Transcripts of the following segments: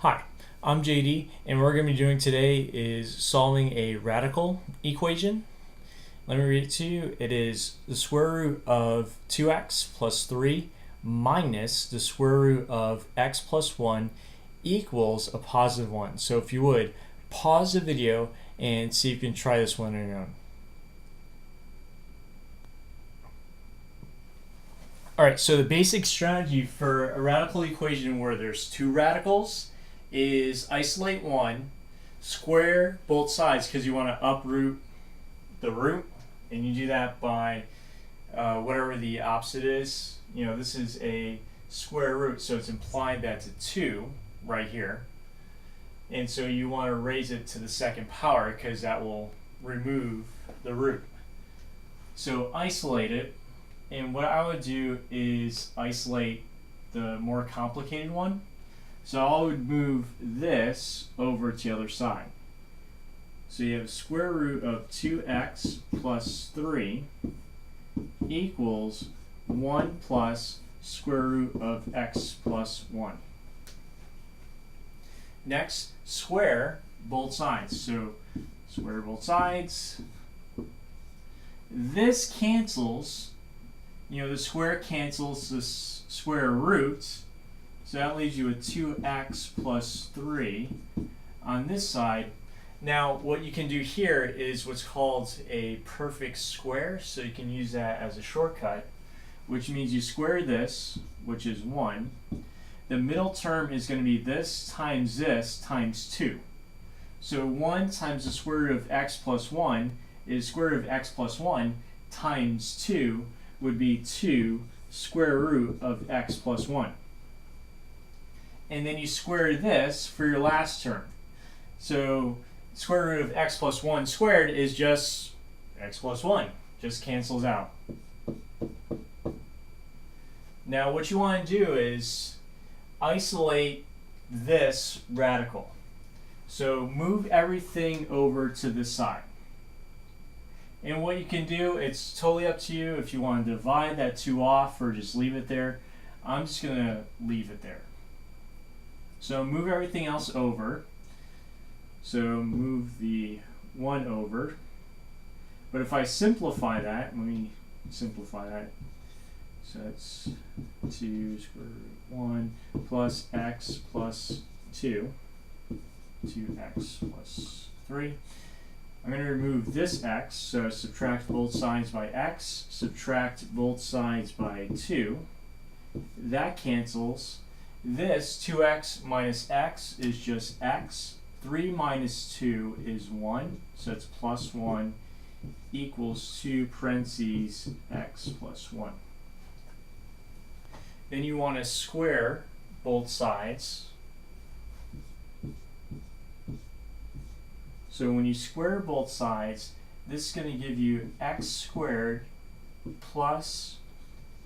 Hi, I'm JD, and what we're going to be doing today is solving a radical equation. Let me read it to you. It is the square root of 2x plus 3 minus the square root of x plus 1 equals a positive 1. So if you would, pause the video and see if you can try this one on your own. Alright, so the basic strategy for a radical equation where there's two radicals is isolate one, square both sides because you want to uproot the root, and you do that by whatever the opposite is. You know, this is a square root, so it's implied that's a 2 right here. And so you want to raise it to the second power because that will remove the root. So isolate it, and what I would do is isolate the more complicated one. So I would move this over to the other side. So you have a square root of 2x plus 3 equals 1 plus square root of x plus 1. Next, square both sides. So square both sides. This cancels, you know, the square cancels the square roots. So that leaves you with 2x plus 3 on this side. Now what you can do here is what's called a perfect square, so you can use that as a shortcut, which means you square this, which is 1. The middle term is going to be this times 2. So 1 times the square root of x plus 1 is square root of x plus 1 times 2 would be 2 square root of x plus 1. And then you square this for your last term. So square root of x plus 1 squared is just x plus 1. Just cancels out. Now what you want to do is isolate this radical. So move everything over to this side. And what you can do, it's totally up to you if you want to divide that 2 off or just leave it there. I'm just going to leave it there. So move everything else over. So move the 1 over. But if I simplify that, let me simplify that. So that's 2 square root 1 plus x plus 2. 2x plus 3. I'm going to remove this x, so subtract both sides by x, subtract both sides by 2. That cancels. This 2x minus x is just x. 3 minus 2 is 1, so it's plus 1 equals 2 parentheses x plus 1. Then you want to square both sides. So when you square both sides, this is going to give you x squared plus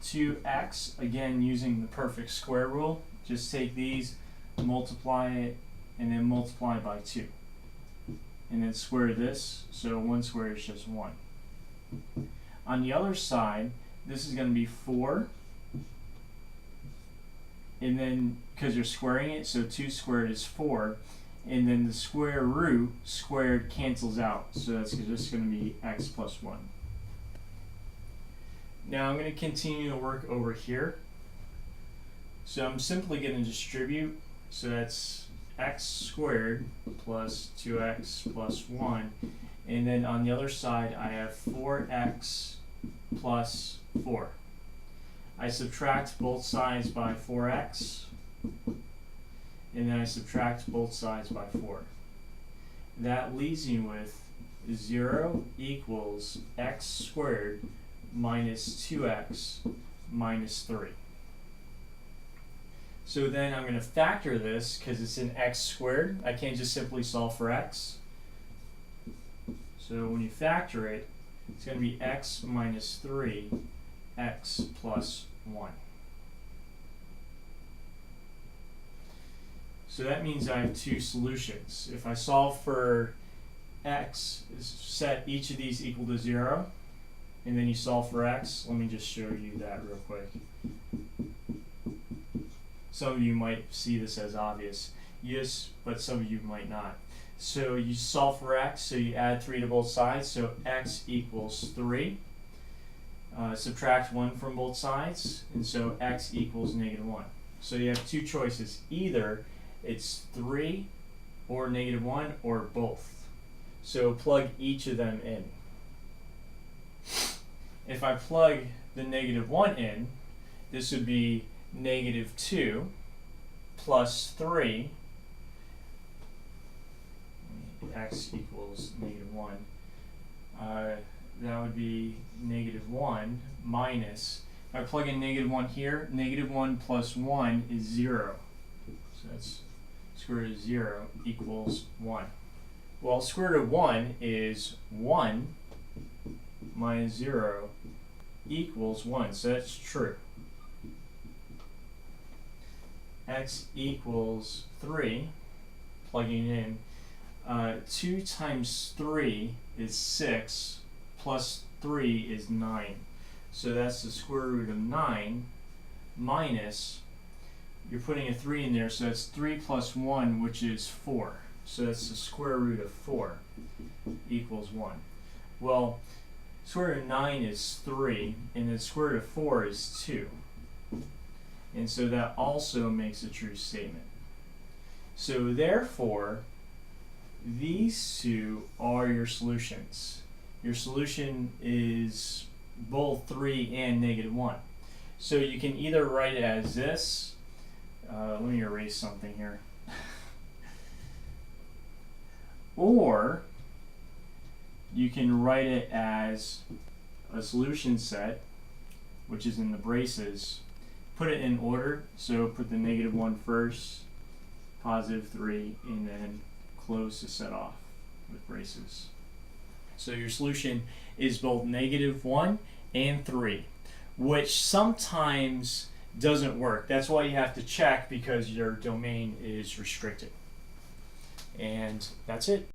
2x, again using the perfect square rule. Just take these, multiply it, and then multiply by 2. And then square this, so 1 squared is just 1. On the other side, this is going to be 4. And then, because you're squaring it, so 2 squared is 4. And then the square root squared cancels out, so that's just going to be x plus 1. Now I'm going to continue to work over here. So I'm simply going to distribute, so that's x squared plus 2x plus 1. And then on the other side I have 4x plus 4. I subtract both sides by 4x. And then I subtract both sides by 4. That leaves me with 0 equals x squared minus 2x minus 3. So then I'm going to factor this because it's an x squared. I can't just simply solve for x. So when you factor it, it's going to be x minus 3, x plus 1. So that means I have two solutions. If I solve for x, set each of these equal to 0, and then you solve for x. Let me just show you that real quick. Some of you might see this as obvious. Yes, but some of you might not. So you solve for x, so you add 3 to both sides, so x equals 3. Subtract 1 from both sides, and so x equals -1. So you have two choices. Either it's 3 or -1 or both. So plug each of them in. If I plug the -1 in, this would be -2 plus 3, x equals -1. That would be -1 minus, if I plug in -1 here, -1 plus 1 is 0. So that's square root of 0 equals 1. Well, square root of 1 is 1 minus 0 equals 1, so that's true. X equals 3, plugging in, 2 times 3 is 6, plus 3 is 9. So that's the square root of 9 minus, you're putting a 3 in there, so that's 3 plus 1, which is 4. So that's the square root of 4 equals 1. Well, square root of 9 is 3, and the square root of 4 is 2. And so that also makes a true statement. So therefore, these two are your solutions. Your solution is both 3 and -1. So you can either write it as this. Let me erase something here. Or you can write it as a solution set, which is in the braces. Put it in order, so put the -1 first, +3, and then close the set off with braces. So your solution is both -1 and 3, which sometimes doesn't work. That's why you have to check, because your domain is restricted. And that's it.